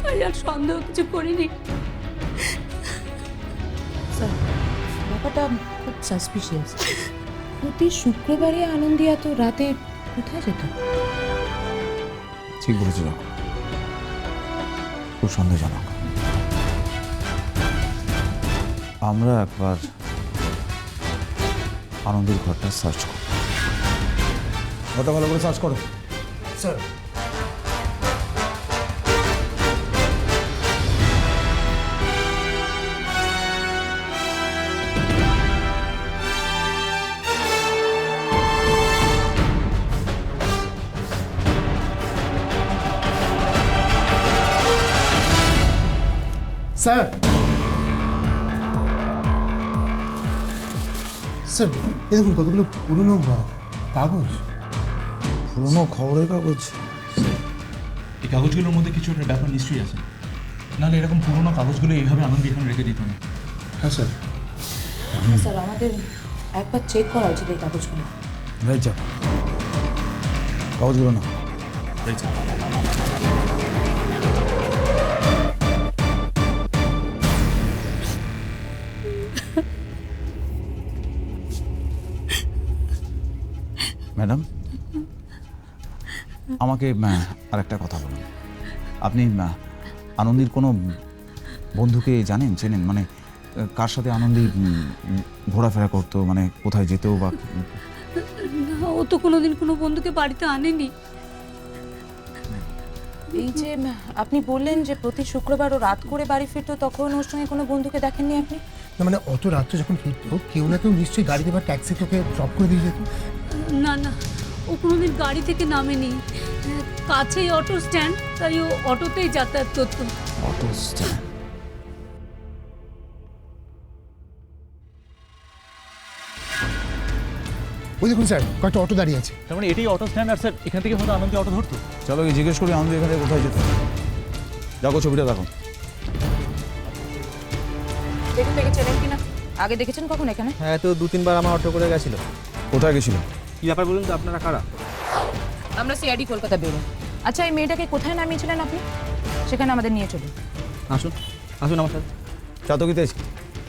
তাই আর সন্দেহ কিছু করিনি। স্যার, ব্যাপারটা খুব সাসপিশিয়াস। প্রতি শুক্রবারে আনন্দী এত রাতে কোথায় যেত? ঠিক বলেছো, খুব সন্দেহজনক। আমরা একবার আনন্দের ঘরটা সার্চ করব। ঘরটা ভালো করে সার্চ করো। স্যার, স্যার, স্যার এ দেখুন কতগুলো পুরনো কাগজ। পুরনো খবরের কাগজ? এই কাগজগুলোর মধ্যে কিছু একটা ব্যাপার নিশ্চয়ই আছে, নাহলে এরকম পুরনো কাগজগুলো এইভাবে আনন্দ এখানে রেখে দিত না। হ্যাঁ স্যার। স্যার, আমাদের একবার চেক করা উচিত এই কাগজগুলো। রাইট যা, কাগজগুলো না। Right sir. ম্যাডাম, আমাকে আর একটা কথা বলুন। আপনি আনন্দীর কোনো বন্ধুকে চেনেন? মানে কার সাথে আনন্দী ঘোরাফেরা করতো, মানে কোথায় যেত বা? না, ও তো কোনোদিন কোনো বন্ধুকে বাড়িতে আনেনি। এই যে আপনি বললেন যে প্রতি শুক্রবার ও রাত করে বাড়ি ফিরতো, তখন ওর সঙ্গে কোনো বন্ধুকে দেখেননি আপনি? না মানে অত রাত্রে যখন ফিরতো কেউ না কেউ নিশ্চয়ই গাড়িতে বা ট্যাক্সিতে ওকে ড্রপ করে দিয়ে যেত। না না, ও কোনোদিন গাড়ি থেকে নামেনি। কাছেই অটো স্ট্যান্ড, তাই ও অটোতেই যাতায়াত করতো। Auto stand? ওই দেখুন স্যার, কয়েকটা অটো দাঁড়িয়ে আছে। তার মানে এটাই অটো স্ট্যান্ড, আর স্যার এখান থেকে হয়তো আনন্দে অটো ধরতো। চলো গিয়ে জিজ্ঞেস করি আনন্দ এখান থেকে কোথায় যেত। দেখো ছবিটা, দেখো। দেখুন দেখেছিলেন কিনা? আগে দেখেছেন কখন এখানে? হ্যাঁ, তো 2-3 বার আমার অটো করে গেছিল। কোথায় গেছিল? কি ব্যাপার বলুন তো, আপনারা কারা? আমরা সিআইডি কলকাতা বেরো। আচ্ছা, এই মেয়েটাকে কোথায় নামিয়েছিলেন আপনি? সেখানে আমাদের নিয়ে চলুন। আসুন আসুন আমার সাথে। চাতকিতে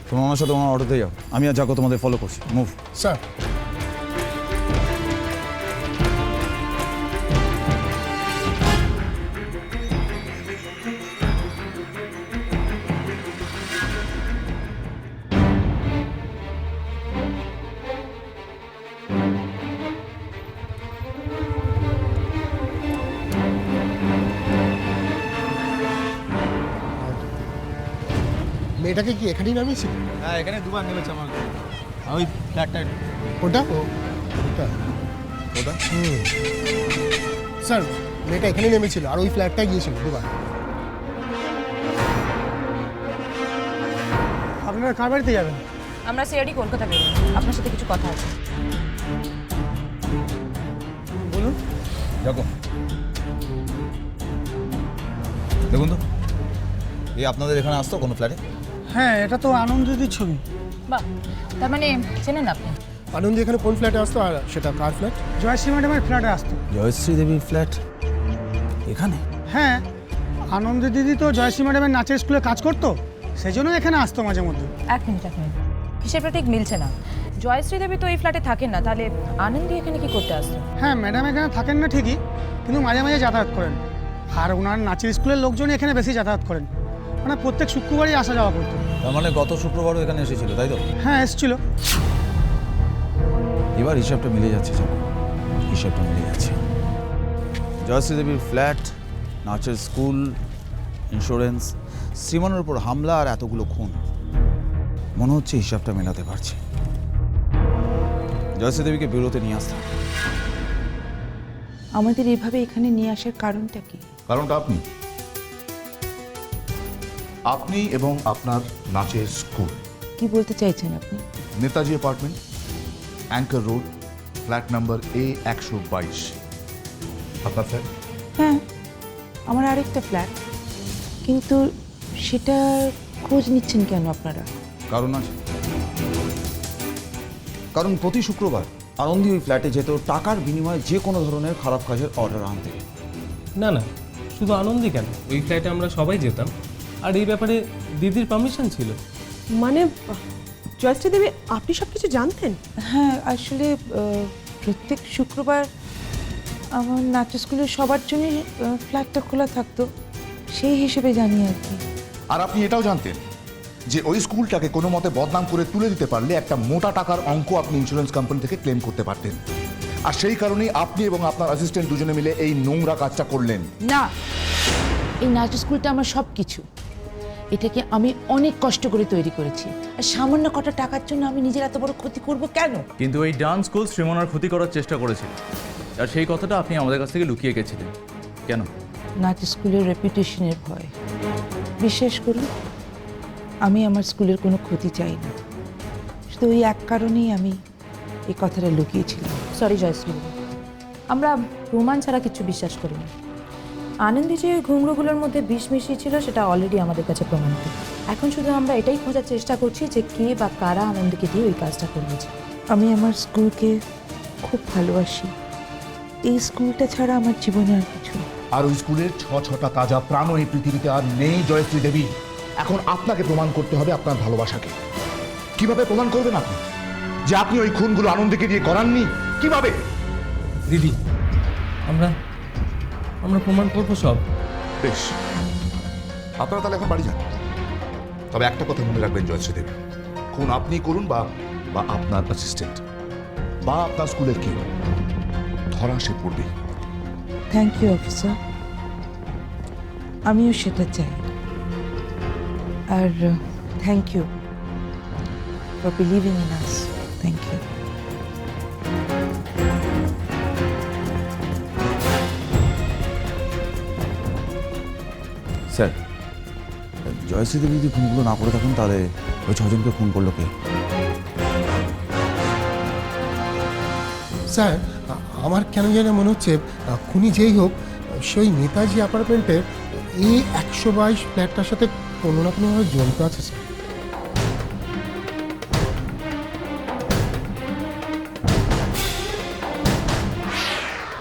তোমার আমার সাথে আমার অটোতে যাও, আমি আর যাকো তোমাদের ফলো করছি। মুভ। স্যার, মেয়েটাকে কি এখানেই নামিয়েছিল? হ্যাঁ, এখানে দুবার নেমেছে আমার ওই ফ্ল্যাটটা। ওটা ওটা ওটা? স্যার, মেয়েটা এখানেই নেমেছিল আর ওই ফ্ল্যাটটায় গিয়েছিল দুবার। আপনারা কার বাড়িতে যাবেন? আমরা সিআইডি কলকাতা বেরো, আপনার সাথে কিছু কথা আছে। বলুন। দেখো, দেখুন তো, এই আপনাদের এখানে আসতো কোনো ফ্ল্যাটে? হ্যাঁ, এটা তো আনন্দদির ছবি। বাহ, তার মানে চেনেন আপনি? আনন্দ এখানে কোন ফ্ল্যাটে আসতো আর সেটা কার ফ্ল্যাট? জয়শ্রী ম্যাডামের ফ্ল্যাটে আসতো। জয়শ্রী দেবীর ফ্ল্যাট এখানে? হ্যাঁ, আনন্দ দিদি তো জয়শ্রী ম্যাডামের নাচের স্কুলে কাজ করতো, সেই জন্য এখানে আসতো মাঝে মধ্যে। এক মিনিট, হিসেবটা ঠিক মিলছে না। জয়শ্রী দেবী তো এই ফ্ল্যাটে থাকেন না, তাহলে আনন্দী এখানে কি করতে আসতো? হ্যাঁ, ম্যাডাম এখানে থাকেন না ঠিকই, কিন্তু মাঝে মাঝে যাতায়াত করেন। আর ওনার নাচের স্কুলের লোকজনই এখানে বেশি যাতায়াত করেন, মানে প্রত্যেক শুক্রবারই আসা যাওয়া করতো। তার মানে গত শুক্রবারও এখানে এসেছিল, তাই তো? হ্যাঁ, এসেছিল। এবার হিসাবটা মিলে যাচ্ছে, হিসাবটা মিলে যাচ্ছে। জয়শ্রী দেবীর ফ্ল্যাট, নাচের স্কুল, ইন্স্যুরেন্স, শ্রীমানের উপর হামলা আর এতগুলো খুন, মনে হচ্ছে হিসাবটা মেলাতে পারছি। জয়শ্রী দেবীকে বেরোতে নিয়ে আসতাম। আমাদের এভাবে এখানে নিয়ে আসার কারণটা কি? কারণটা আপনি আপনি এবং আপনার নাচের স্কুল। কি বলতে চাইছেন আপনি? Netaji apartment, anchor road, flat number A122। আপনার ফ্ল্যাট? হ্যাঁ, আমার আরেকটা ফ্ল্যাট, কিন্তু সেটা খোঁজ নিচ্ছেন কেন আপনারা? কারণ আছে, কারণ প্রতি শুক্রবার আনন্দী ওই ফ্ল্যাটে যেত টাকার বিনিময়ে যে কোনো ধরনের খারাপ কাজের অর্ডার আনতে। না না, শুধু আনন্দী কেন, ওই ফ্ল্যাটে আমরা সবাই যেতাম। আর এই ব্যাপারে দিদির পারমিশন ছিল। মানে জয়শ্রী দেবী আপনি সব কিছু জানতেন? হ্যাঁ, আসলে প্রত্যেক শুক্রবার আমার নাচ স্কুলের সবার জন্যই ফ্ল্যাটটা খোলা থাকতো, সেই হিসেবে জানি আর কি। আর আপনি এটাও জানতেন যে ওই স্কুলটাকে কোনো মতে বদনাম করে তুলে দিতে পারলে একটা মোটা টাকার অঙ্ক আপনি ইন্স্যুরেন্স কোম্পানি থেকে ক্লেম করতে পারতেন। আর সেই কারণেই আপনি এবং আপনার অ্যাসিস্ট্যান্ট দুজনে মিলে এই নোংরা কাজটা করলেন। না, এই নাচ স্কুলটা আমার সব কিছু। এটাকে আমি অনেক কষ্ট করে তৈরি করেছি, আর সামান্য কটা টাকার জন্য আমি নিজের এত বড় ক্ষতি করব কেন? কিন্তু এই ডান্স স্কুল শ্রীমনার ক্ষতি করার চেষ্টা করেছিল, আর সেই কথাটা আপনি আমাদের কাছ থেকে লুকিয়ে গেছিলেন কেন? নাচ স্কুলের রেপুটেশনের ভয়। বিশ্বাস করুন, আমি আমার স্কুলের কোনো ক্ষতি চাই না, শুধু ওই এক কারণেই আমি এই কথাটা লুকিয়েছিলাম। সরি জয়শ্রী, আমরা প্রমাণ ছাড়া কিছু বিশ্বাস করি না। আনন্দী যে ঘুমরোগুলোর মধ্যে বিষ মিশিয়েছিল সেটা অলরেডি আমাদের কাছে প্রমাণিত। এখন শুধু আমরা এটাই খোঁজার চেষ্টা করছি যে কে বা কারা আনন্দীকে দিয়ে ওই কাজটা করিয়েছে। আমি আমার স্কুলকে খুব ভালোবাসি, এই স্কুলটা ছাড়া আমার জীবনে আর কিছু। আর ওই স্কুলের ছটা তাজা প্রাণও এই পৃথিবীতে আর নেই জয়শ্রী দেবী। এখন আপনাকে প্রমাণ করতে হবে আপনার ভালোবাসাকে। কিভাবে প্রমাণ করবেন আপনি যে আপনি ওই খুনগুলো আনন্দকে দিয়ে করাননি? কিভাবে? দিদি, আমরা প্রমাণ করবো সব। বেশ, আপনারা তাহলে এখন বাড়ি যান। তবে একটা কথা মনে রাখবেন জয়শ্রী দেবী, খুন আপনি করুন বা আপনার অ্যাসিস্ট্যান্ট বা আপনার স্কুলের কেউ, ধরা সে পড়বে। থ্যাংক ইউ অফিসার, আমিও সেটা চাই। আর thank you for believing in us. Thank you. Sir, Jayashree Debi যদি খুনগুলো না করে থাকেন তাহলে ওই ছজনকে খুন করলো কে? স্যার, আমার কেন যেন মনে হচ্ছে খুনি যেই হোক, সেই নেতাজি অ্যাপার্টমেন্টের A122 ফ্ল্যাটটার সাথে কোনো না কোনোভাবে জড়িত আছে স্যার।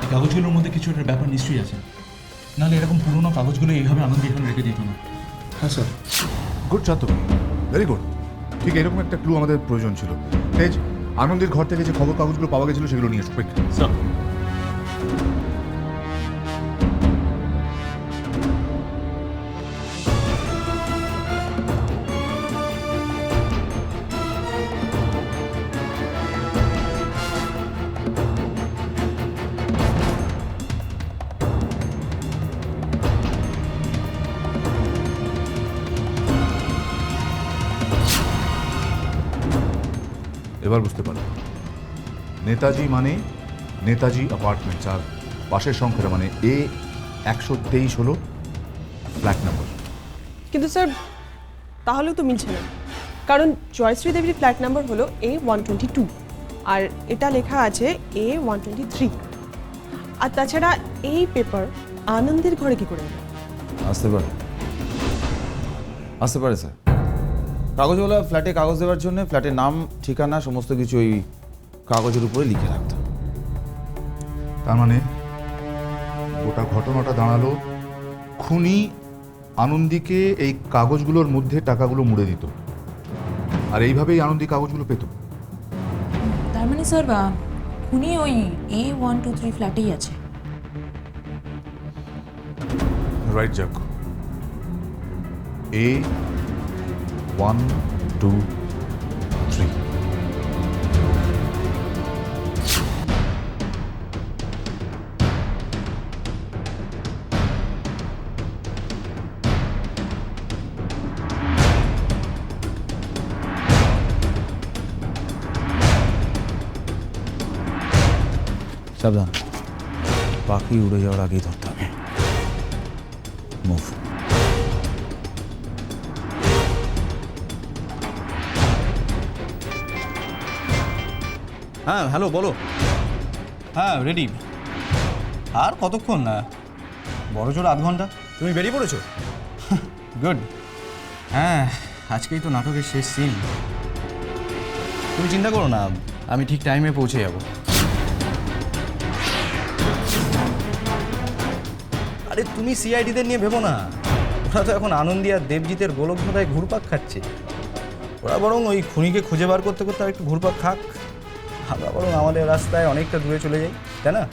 এই কাগজগুলোর মধ্যে কিছু একটা ব্যাপার নিশ্চয়ই আছে, নাহলে এরকম পুরোনো কাগজগুলো এইভাবে আনন্দ এখানে রেখে দিত না। হ্যাঁ স্যার। গুড ছাত্র, ভেরি গুড। ঠিক এরকম একটা ক্লু আমাদের প্রয়োজন ছিল। তেজ, আনন্দের ঘর থেকে যে খবর কাগজগুলো পাওয়া গেছিল সেগুলো নিয়ে এসো। স্যার, এবার বুঝতে পারো, নেতাজি মানে নেতাজি অ্যাপার্টমেন্টস, আর পাশের সংখ্যাটা মানে A123 হলো ফ্ল্যাট নাম্বার। কিন্তু স্যার তাহলেও তো মিলছে না, কারণ জয়শ্রী দেবীর ফ্ল্যাট নাম্বার হলো A122 আর এটা লেখা আছে A123। আর তাছাড়া এই পেপার আনন্দের ঘরে কি করে এলো? আসতে পারে স্যার। কাগজওয়ালা ফ্ল্যাটে কাগজ দেওয়ার জন্য ফ্ল্যাটের নাম, ঠিকানা সমস্ত কিছু ওই কাগজের উপরে লিখে রাখত। তার মানে গোটা ঘটনাটা দাঁড়ালো খুনি আনন্দীকে এই কাগজগুলোর মধ্যে টাকাগুলো মুড়ে দিত, আর এইভাবেই আনন্দী কাগজগুলো পেত। তার মানে স্যার খুনি ওই A123 ফ্ল্যাটেই আছে। রাইট যাক, A123। সাবধান, পাখি উড়ে যাওয়ার আগেই ধরতে হবে। মুভ। হ্যাঁ হ্যালো, বলো। হ্যাঁ রেডি। আর কতক্ষণ? না বড় জোর আধ ঘন্টা। তুমি বেরিয়ে পড়েছো? গুড। হ্যাঁ, আজকেই তো নাটকের শেষ সিন। তুমি চিন্তা করো না, আমি ঠিক টাইমে পৌঁছে যাব। আরে তুমি সিআইডিদের নিয়ে ভেবো না, ওরা তো এখন আনন্দী আর দেবজিতের গোলকধাঁধায় ঘুরপাক খাচ্ছে। ওরা বরং ওই খুনিকে খুঁজে বার করতে করতে আর একটু ঘুরপাক খাক, আমরা বরং আমাদের রাস্তায় অনেকটা দূরে চলে যাই, তাই না?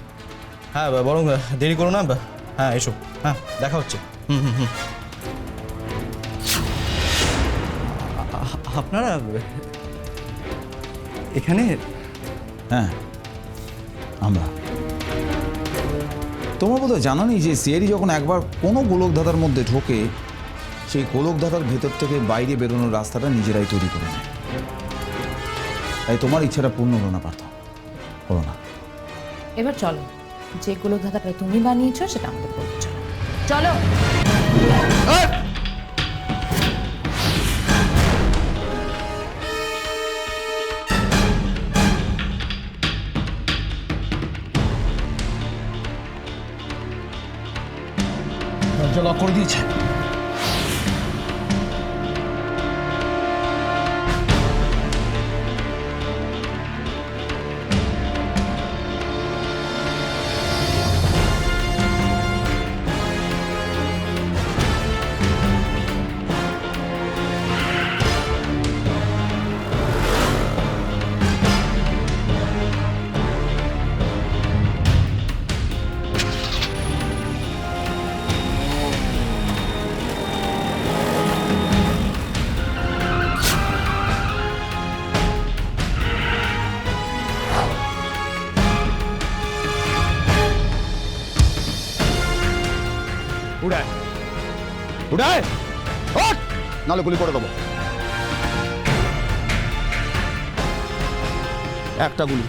হ্যাঁ বরং দেরি করো না। হ্যাঁ এসো, হ্যাঁ দেখা হচ্ছে। হুম হুম হুম। আপনারা এখানে? হ্যাঁ আমরা। তোমার বোধহয় জানা নেই যে সিআইডি যখন একবার কোনো গোলকধাঁধার মধ্যে ঢোকে, সেই গোলকধাঁধার ভেতর থেকে বাইরে বেরোনোর রাস্তাটা নিজেরাই তৈরি করে নেয়। তাই তোমার ইচ্ছাটা পূর্ণ হলো না পার্থ, হলো না। এবার চলো, যে গোলকধাঁধাটা তুমি বানিয়েছো সেটা আমাদের বলতে চলো। চলো। দরজা লক করে দিয়েছে। উড়ায় উড়ায়, নালে গুলি করে দেবো। একটা গুলি,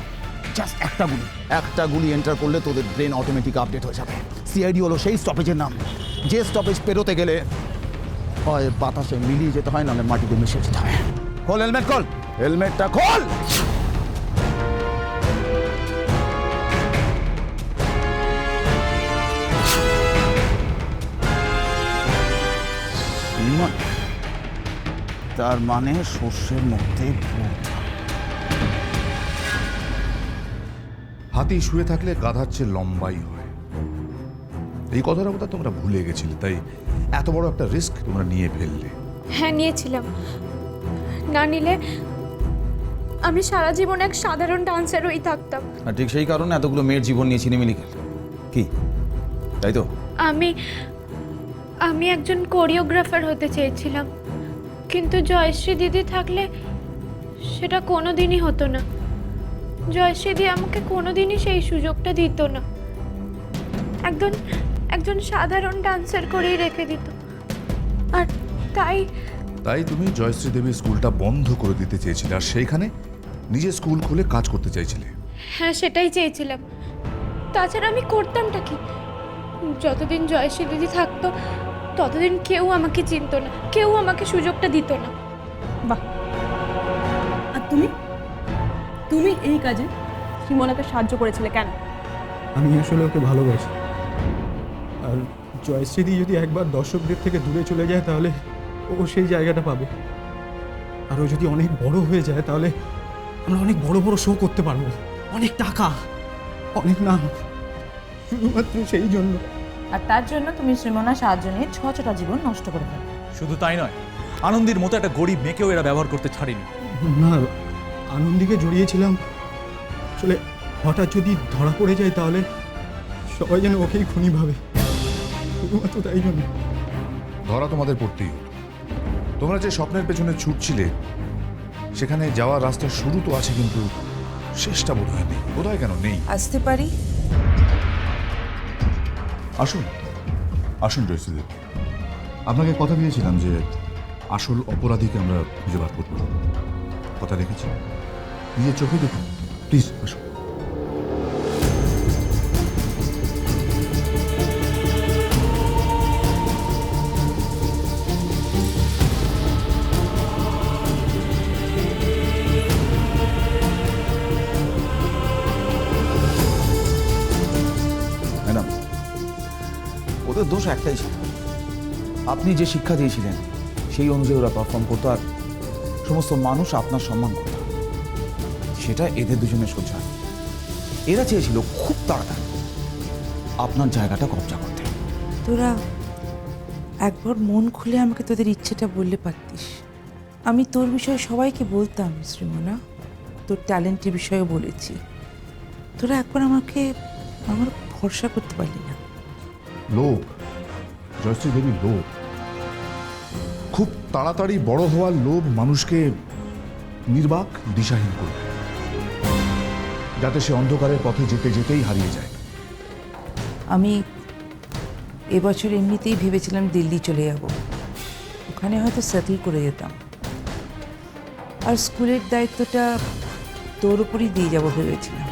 জাস্ট একটা গুলি, একটা গুলি এন্টার করলে তোদের ব্রেন অটোমেটিক আপডেট হয়ে যাবে। সিআইডি হলো সেই স্টপেজের নাম, যে স্টপেজ পেরোতে গেলে হয় বাতাসে মিলিয়ে যেতে হয়, নাহলে মাটিতে মিশে যেতে হয়। খোল হেলমেট, খোল হেলমেটটা, খোল। তার মানে শস্যের মধ্যে ভূত। হাতি শুয়ে থাকলে গাধার চেয়ে লম্বাই হয়, এই কথাটা বোধহয় তোমরা ভুলে গেছিলে, তাই এত বড় একটা রিস্ক তোমরা নিয়ে ফেললে। হ্যাঁ নিয়েছিলাম, না নিলে আমি সারা জীবন এক সাধারণ ডান্সারই থাকতাম। আর ঠিক সেই কারণে এতগুলো মেয়ের জীবন নিয়ে ছিনিমিনি খেল, কি তাই তো? আমি একজন কোরিওগ্রাফার হতে চেয়েছিলাম, কিন্তু জয়শ্রী দিদি থাকলে সেটা কোনোদিনই হতো না। জয়শ্রী দিদি আমাকে কোনোদিনই সেই সুযোগটা দিত না, একজন সাধারণ ডান্সার করেই রেখে দিত। আর তাই তুমি জয়শ্রী দেবী স্কুলটা বন্ধ করে দিতে চেয়েছিলে, আর সেইখানে নিজে স্কুল খুলে কাজ করতে চাইছিলে। হ্যাঁ সেটাই চেয়েছিলাম, তাছাড়া আমি করতামটা কি? যতদিন জয়শ্রী দিদি থাকতো ততদিন কেউ আমাকে চিনত না, কেউ আমাকে সুযোগটা দিত না। বাহ, আর তুমি তুমি এই কাজে শ্রীমনাকে সাহায্য করেছিলে কেন? আমি আসলে ওকে ভালোবাসি, আর জয়শ্রীদি যদি একবার দর্শকদের থেকে দূরে চলে যায় তাহলে ও সেই জায়গাটা পাবে, আর ও যদি অনেক বড় হয়ে যায় তাহলে আমরা অনেক বড় বড় শো করতে পারবো, অনেক টাকা, অনেক নাম, শুধুমাত্র সেই জন্য। আর তার জন্য তুমি শ্রীমনার সাহায্য নিয়ে ছটা জীবন নষ্ট করে ফেলবে। শুধু তাই নয়, আনন্দের মতো একটা গরিব মেয়েকেও এরা ব্যবহার করতে ছাড়েনি। না, আনন্দীকে জড়িয়েছিলাম, আসলে হঠাৎ যদি ধরা পড়ে যায় তাহলে সবাই যেন ওকেই খুনি ভাবে, শুধুমাত্র তাই জন্য। ধরা তোমাদের পড়তেই হতো। তোমরা যে স্বপ্নের পেছনে ছুটছিলে সেখানে যাওয়ার রাস্তার শুরু তো আছে, কিন্তু শেষটা বোধহয় নেই। বোধহয় কেন নেই? আসতে পারি? আসুন আসুন জয়শ্রী দেব, আপনাকে কথা দিয়েছিলাম যে আসল অপরাধীকে আমরা খুঁজে বার করবো, কথা রেখেছি। নিজের চোখে দেখুন, প্লিজ আসুন। স্কুলের দোষ একটাই ছিল, আপনি যে শিক্ষা দিয়েছিলেন সেই অনুযায়ী ওরা পারফর্ম করতো আর সমস্ত মানুষ আপনার সম্মান করত। সেটা এদের দুজনের সহ্য হয়। এরা চেয়েছিল খুব তাড়াতাড়ি আপনার জায়গাটা কবজা করতে। তোরা একবার মন খুলে আমাকে তোদের ইচ্ছেটা বললে পারতিস। আমি তোর বিষয়ে সবাইকে বলতাম শ্রীমনা, তোর ট্যালেন্টের বিষয়ে বলেছি। তোরা একবার আমাকে আমার ভরসা করতে পারলি না। লোভ, জয়শ্রী দেবী, লোভ, খুব তাড়াতাড়ি বড় হওয়ার লোভ মানুষকে নির্বাক দিশাহীন করবে, যাতে সে অন্ধকারের পথে যেতে যেতেই হারিয়ে যায়। আমি এবছর এমনিতেই ভেবেছিলাম দিল্লি চলে যাব, ওখানে হয়তো সেটেল করে যেতাম, আর স্কুলের দায়িত্বটা তোর উপরই দিয়ে যাব ভেবেছিলাম।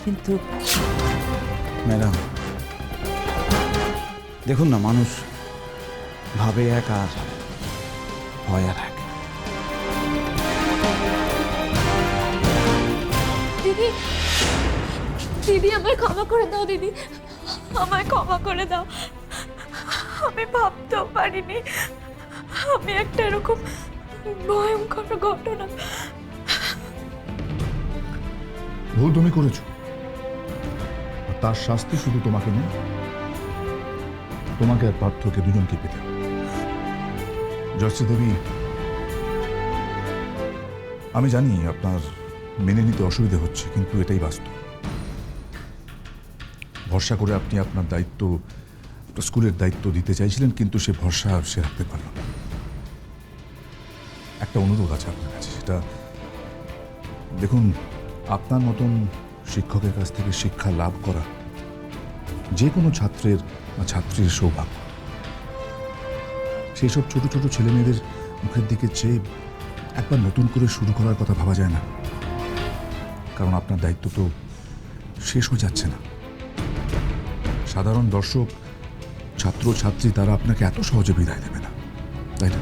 কিন্তু ম্যাডাম দেখুন না, মানুষ ভাবে এক আর হয় আর এক। দিদি, দিদি আমায় ক্ষমা করে দাও। দিদি আমায় ক্ষমা করে দাও। আমি ভাবতেও পারিনি আমি একটা এরকম ভয়ঙ্কর ঘটনা। ভুল তুমি করেছো, আর তার শাস্তি শুধু তোমাকে নয়, তোমাকে আর পার্থকে দুজনকে পেতে হবে। জয়শ্রী দেবী, আমি জানি আপনার মেনে নিতে অসুবিধা হচ্ছে, কিন্তু এটাই বাস্তব। ভরসা করে আপনি আপনার দায়িত্ব, স্কুলের দায়িত্ব দিতে চাইছিলেন, কিন্তু সে ভরসা সে রাখতে পারল না। একটা অনুরোধ আছে আপনার কাছে, সেটা দেখুন, আপনার মতন শিক্ষকের কাছ থেকে শিক্ষা লাভ করা যে কোনো ছাত্রের বা ছাত্রীর সৌভাগ্য। সেই সব ছোট ছোট ছেলেমেয়েদের মুখের দিকে চেয়ে একবার নতুন করে শুরু করার কথা ভাবা যায় না, কারণ আপনার দায়িত্ব তো শেষ হয়ে যাচ্ছে না। সাধারণ দর্শক, ছাত্র ছাত্রী তারা আপনাকে এত সহজে বিদায় দেবে না, তাই না?